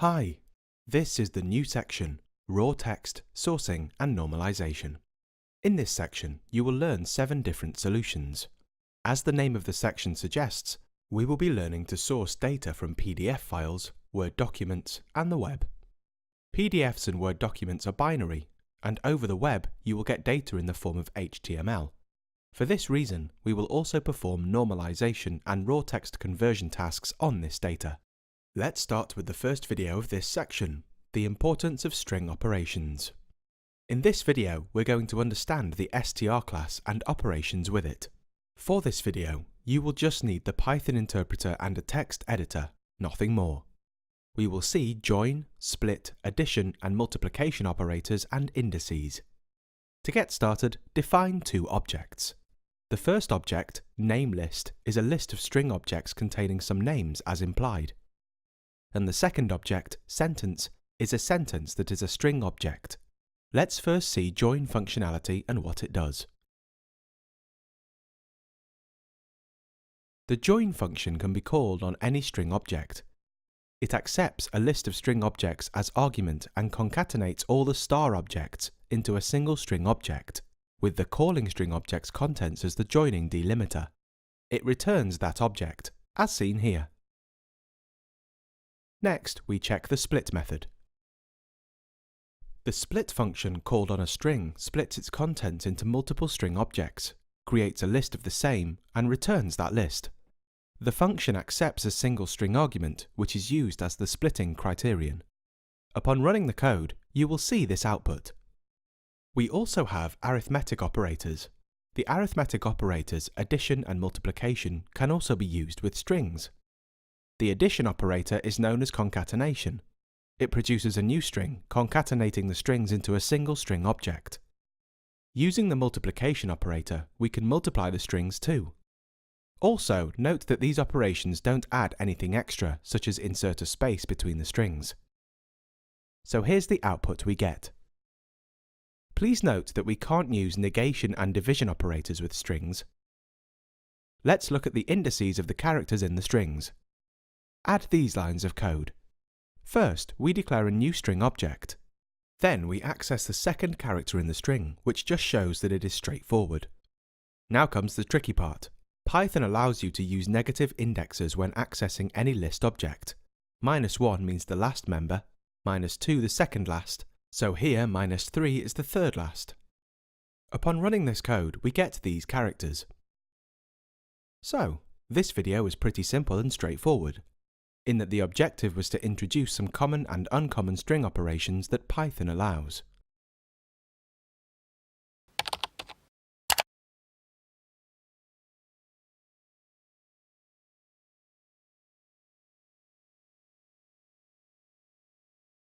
Hi, this is the new section, Raw Text, Sourcing and Normalization. In this section, you will learn 7 different solutions. As the name of the section suggests, we will be learning to source data from PDF files, Word documents, and the web. PDFs and Word documents are binary, and over the web you will get data in the form of HTML. For this reason, we will also perform normalization and raw text conversion tasks on this data. Let's start with the first video of this section, the importance of string operations. In this video, we're going to understand the str class and operations with it. For this video, you will just need the Python interpreter and a text editor, nothing more. We will see join, split, addition and multiplication operators and indices. To get started, define 2 objects. The first object, nameList, is a list of string objects containing some names as implied. And the second object, sentence, is a sentence that is a string object. Let's first see join functionality and what it does. The join function can be called on any string object. It accepts a list of string objects as argument and concatenates all the star objects into a single string object, with the calling string object's contents as the joining delimiter. It returns that object, as seen here. Next, we check the split method. The split function called on a string splits its contents into multiple string objects, creates a list of the same, and returns that list. The function accepts a single string argument, which is used as the splitting criterion. Upon running the code, you will see this output. We also have arithmetic operators. The arithmetic operators addition and multiplication can also be used with strings. The addition operator is known as concatenation. It produces a new string, concatenating the strings into a single string object. Using the multiplication operator, we can multiply the strings too. Also, note that these operations don't add anything extra, such as insert a space between the strings. So here's the output we get. Please note that we can't use negation and division operators with strings. Let's look at the indices of the characters in the strings. Add these lines of code. First, we declare a new string object. Then we access the second character in the string, which just shows that it is straightforward. Now comes the tricky part. Python allows you to use negative indexes when accessing any list object. -1 means the last member, -2 the second last, so here -3 is the third last. Upon running this code, we get these characters. So, this video is pretty simple and straightforward, in that the objective was to introduce some common and uncommon string operations that Python allows.